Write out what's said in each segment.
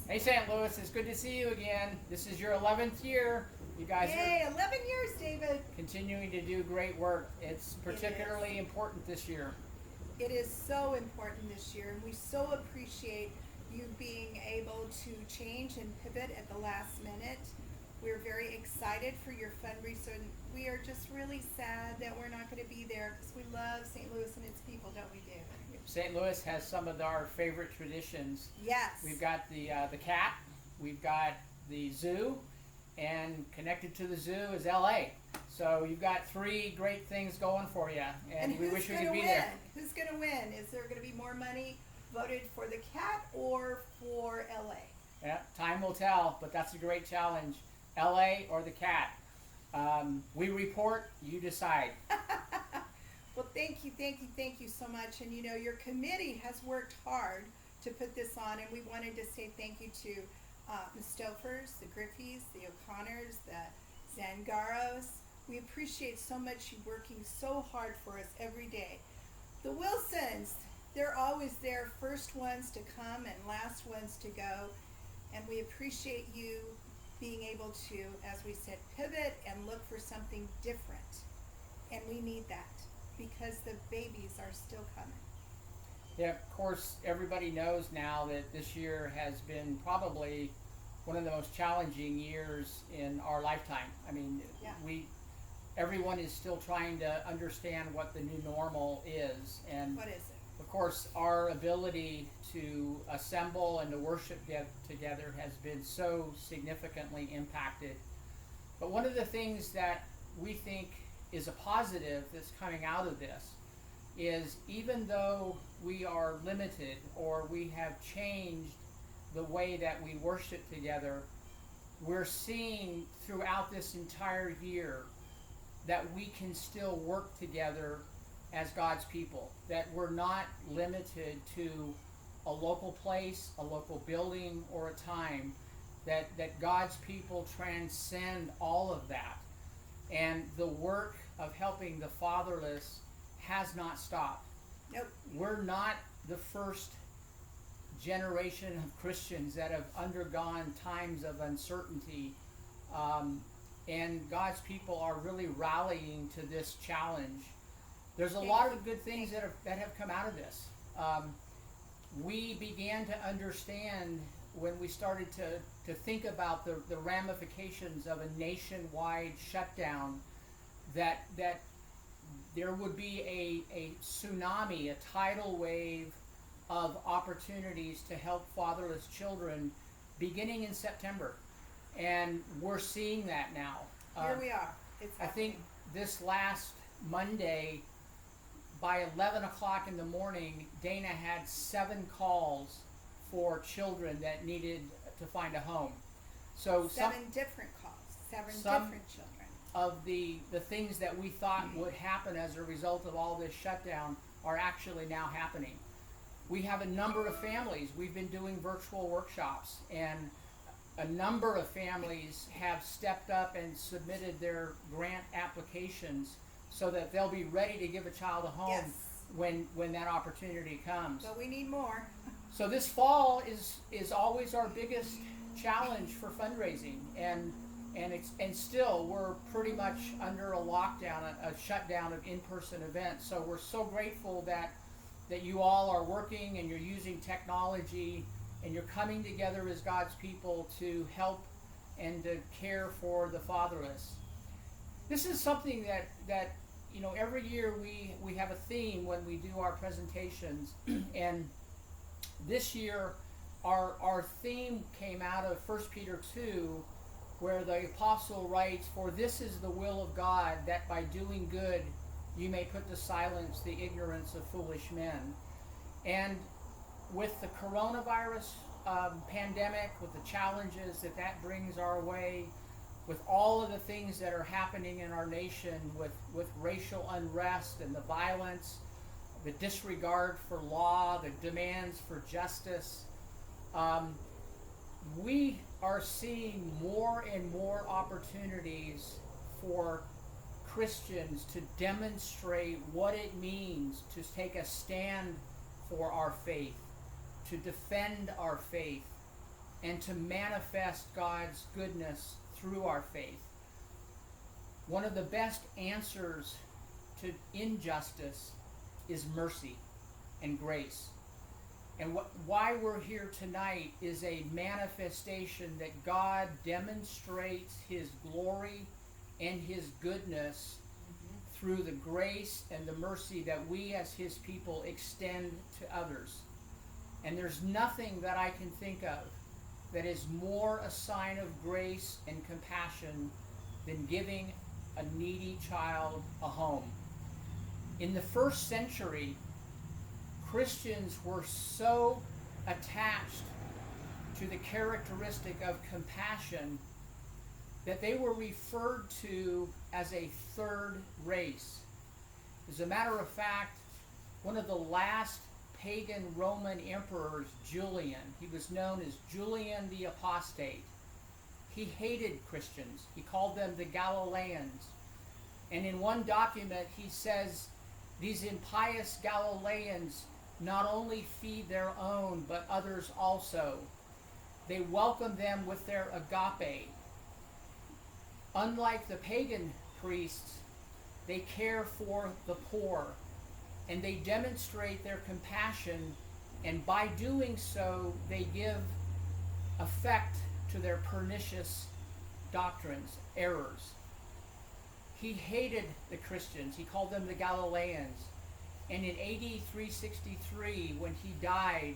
Hey St. Louis, it's good to see you again. This is your 11th year. You guys Yay, are 11 years, David. continuing to do great work. It's particularly It important this year. is. It is so important this year, and we so appreciate you being able to change and pivot at the last minute. We're very excited for your fundraiser, and we are just really sad that we're not going to be there because we love St. Louis and its people, don't we, David? St. Louis has some of our favorite traditions. Yes. We've got the cat, we've got the zoo, and connected to the zoo is LA. So you've got three great things going for you, and we wish we could be there. Who's going to win? Is there going to be more money voted for the cat or for LA? Yeah, time will tell, but that's a great challenge. LA or the cat. We report, you decide. Well, thank you so much. And you know, your committee has worked hard to put this on, and we wanted to say thank you to the Stofers, the Griffeys, the O'Connors, the Zangaros. We appreciate so much you working so hard for us every day. The Wilsons, they're always there, first ones to come and last ones to go. And we appreciate you being able to, as we said, pivot and look for something different. And we need that because the babies are still coming. Yeah, of course, everybody knows now that this year has been probably one of the most challenging years in our lifetime. I mean, Yeah. everyone is still trying to understand what the new normal is. And What is it? of course, our ability to assemble and to worship together has been so significantly impacted. But one of the things that we think is a positive that's coming out of this is even though we are limited or we have changed the way that we worship together, we're seeing throughout this entire year that we can still work together as God's people, that we're not limited to a local place, a local building, or a time, that God's people transcend all of that. And the work of helping the fatherless has not stopped. Nope. We're not the first generation of Christians that have undergone times of uncertainty. And God's people are really rallying to this challenge. There's a lot of good things that have come out of this. We began to understand when we started to think about the ramifications of a nationwide shutdown that there would be a tsunami, a tidal wave of opportunities to help fatherless children beginning in September. And we're seeing that now. Here we are. It's I think happening. this last Monday, by 11 o'clock in the morning, Dana had 7 calls for children that needed to find a home. So Seven different calls, seven some- different children. of the things that we thought would happen as a result of all this shutdown are actually now happening. We have a number of families. We've been doing virtual workshops, and a number of families have stepped up and submitted their grant applications so that they'll be ready to give a child a home Yes. when that opportunity comes. But we need more. So this fall is always our biggest challenge for fundraising, and still we're pretty much under a lockdown, a shutdown of in-person events. So we're so grateful that you all are working and you're using technology and you're coming together as God's people to help and to care for the fatherless. This is something that you know, every year we have a theme when we do our presentations, and this year our theme came out of 1 Peter 2, where the apostle writes, "For this is the will of God, that by doing good you may put to silence the ignorance of foolish men." And with the coronavirus pandemic, with the challenges that brings our way, with all of the things that are happening in our nation, with racial unrest and the violence, the disregard for law, the demands for justice, we are seeing more and more opportunities for Christians to demonstrate what it means to take a stand for our faith, to defend our faith. and to manifest God's goodness through our faith. One of the best answers to injustice is mercy and grace. And why we're here tonight is a manifestation that God demonstrates his glory and his goodness through the grace and the mercy that we as his people extend to others. And there's nothing that I can think of that is more a sign of grace and compassion than giving a needy child a home. In the first century, Christians were so attached to the characteristic of compassion that they were referred to as a third race. As a matter of fact, one of the last pagan Roman emperors, Julian, he was known as Julian the Apostate. He hated Christians. He called them the Galileans. And in one document he says, these impious Galileans not only feed their own, but others also. They welcome them with their agape. Unlike the pagan priests, they care for the poor, and they demonstrate their compassion, and by doing so, they give effect to their pernicious doctrines, errors. He hated the Christians. He called them the Galileans. And in AD 363, when he died,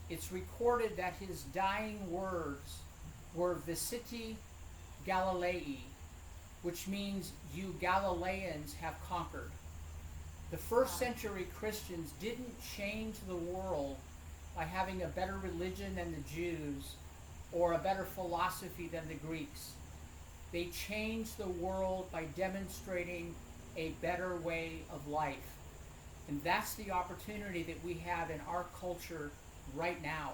it's recorded that his dying words were Viciti Galilei, which means you Galileans have conquered. The first century Christians didn't change the world by having a better religion than the Jews or a better philosophy than the Greeks. They changed the world by demonstrating a better way of life. And that's the opportunity that we have in our culture right now,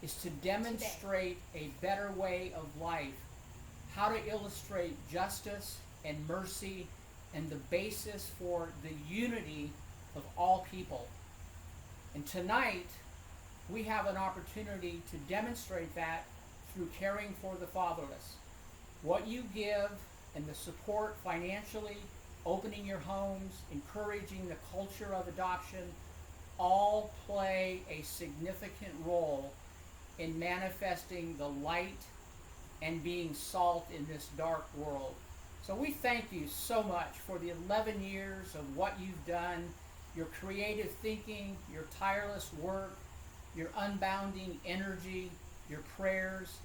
is to demonstrate a better way of life, how to illustrate justice and mercy and the basis for the unity of all people. And tonight, we have an opportunity to demonstrate that through caring for the fatherless. What you give and the support financially, opening your homes, encouraging the culture of adoption, all play a significant role in manifesting the light and being salt in this dark world. So we thank you so much for the 11 years of what you've done, your creative thinking, your tireless work, your unbounding energy, your prayers,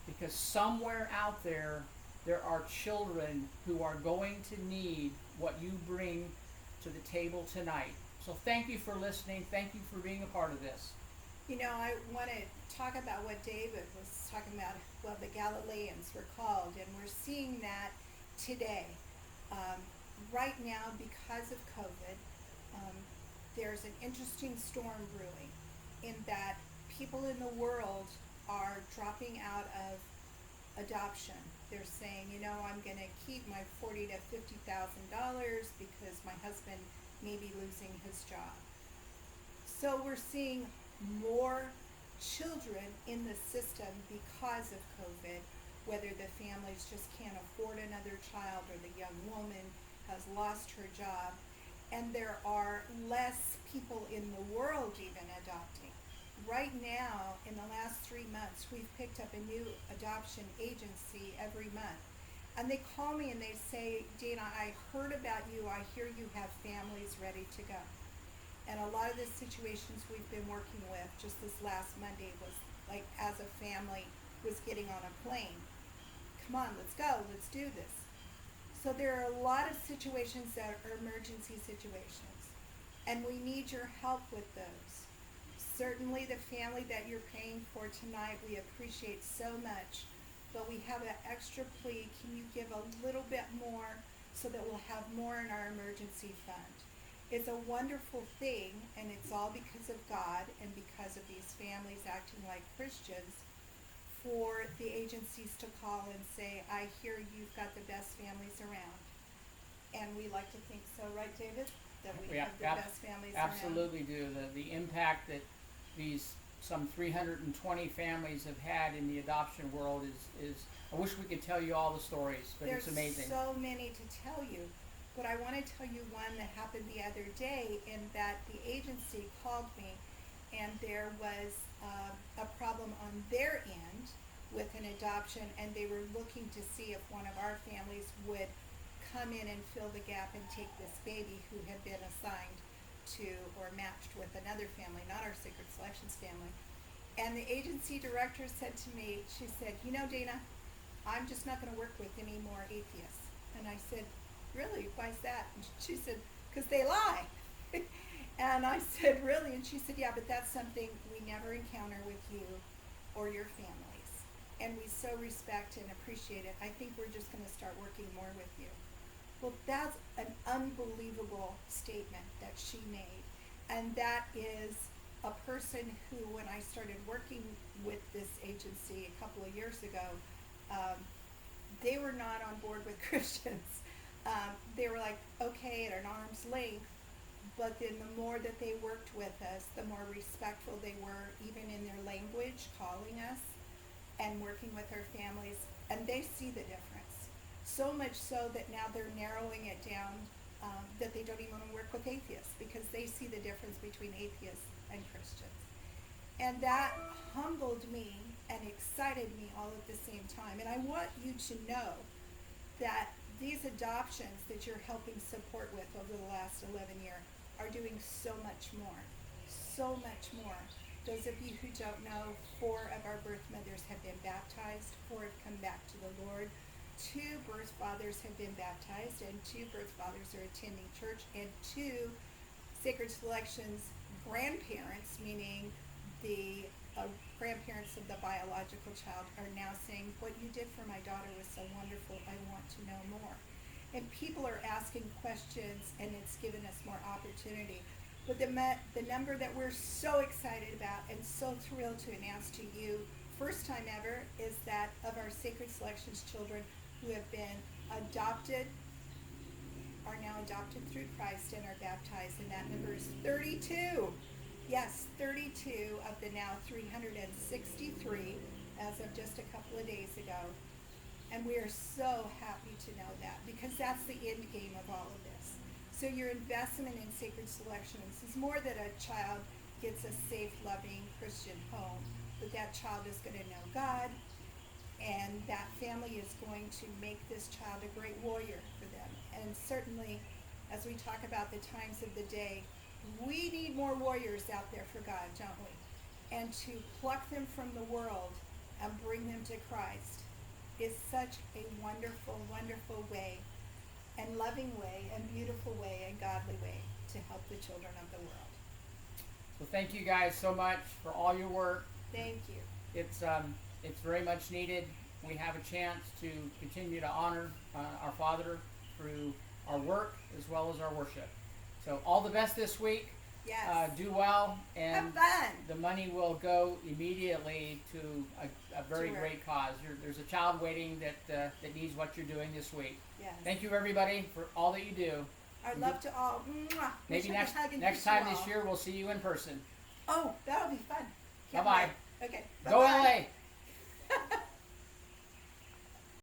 because somewhere out there, there are children who are going to need what you bring to the table tonight. So thank you for listening. Thank you for being a part of this. You know, I want to talk about what David was talking about, well, the Galileans were called, and we're seeing that today. Right now, because of COVID, there's an interesting storm brewing in that people in the world are dropping out of adoption. They're saying, you know, I'm going to keep my $40,000 to $50,000 because my husband may be losing his job. So we're seeing more children in the system because of COVID, whether the families just can't afford another child or the young woman has lost her job. And there are less people in the world even adopting. Right now, in the last 3 months, we've picked up a new adoption agency every month. And they call me and they say, Dana, I heard about you. I hear you have families ready to go. And a lot of the situations we've been working with, just this last Monday, was like as a family was getting on a plane. Come on, let's go, let's do this. So there are a lot of situations that are emergency situations. And we need your help with those. Certainly the family that you're paying for tonight, we appreciate so much, but we have an extra plea. Can you give a little bit more so that we'll have more in our emergency fund? It's a wonderful thing, and it's all because of God and because of these families acting like Christians, for the agencies to call and say, I hear you've got the best families around. And we like to think so, right, David? That we have the best families around. Absolutely do. The impact that these some 320 families have had in the adoption world is I wish we could tell you all the stories, but There's it's amazing. so many to tell you, but I want to tell you one that happened the other day in that the agency called me and there was a problem on their end with an adoption, and they were looking to see if one of our families would come in and fill the gap and take this baby who had been assigned to or matched with another family, not our Sacred Selections family. And the agency director said to me, she said, you know, Dana, I'm just not going to work with any more atheists. And I said, really? Why is that? And she said, because they lie. And I said, really? And she said, yeah, but that's something we never encounter with you or your families. And we so respect and appreciate it. I think we're just going to start working more with you. Well, that's an unbelievable statement that she made. And that is a person who, when I started working with this agency a couple of years ago, they were not on board with Christians. They were like, okay, at an arm's length, but then the more that they worked with us, the more respectful they were, even in their language, calling us and working with our families, and they see the difference. So much so that now they're narrowing it down, that they don't even want to work with atheists because they see the difference between atheists and Christians. And that humbled me and excited me all at the same time. And I want you to know that these adoptions that you're helping support with over the last 11 years are doing so much more. So much more. Those of you who don't know, 4 of our birth mothers have been baptized, 4 have come back to the Lord. 2 birth fathers have been baptized, and 2 birth fathers are attending church, and 2 Sacred Selections grandparents, meaning the grandparents of the biological child, are now saying, what you did for my daughter was so wonderful, I want to know more. And people are asking questions, and it's given us more opportunity. But the number that we're so excited about and so thrilled to announce to you, first time ever, is that of our Sacred Selections children who have been adopted, are now adopted through Christ and are baptized, and that number is 32. Yes, 32 of the now 363 as of just a couple of days ago. And we are so happy to know that, because that's the end game of all of this. So your investment in Sacred Selections is more that a child gets a safe, loving Christian home, but that child is going to know God, and that family is going to make this child a great warrior for them. And certainly, as we talk about the times of the day, we need more warriors out there for God, don't we? And to pluck them from the world and bring them to Christ is such a wonderful, wonderful way, and loving way, and beautiful way, and godly way to help the children of the world. So thank you guys so much for all your work. Thank you. It's very much needed. We have a chance to continue to honor our Father through our work as well as our worship. So all the best this week. Yes. Do well, and Have fun. the money will go immediately to a very Sure. great cause. There's a child waiting that needs what you're doing this week. Yes. Thank you, everybody, for all that you do. I'd love to all. Mwah. Maybe Wish I could hug and next kiss you time all. this year we'll see you in person. Oh, that'll be fun. Can't Bye-bye. wait. Okay. Go Bye-bye. LA.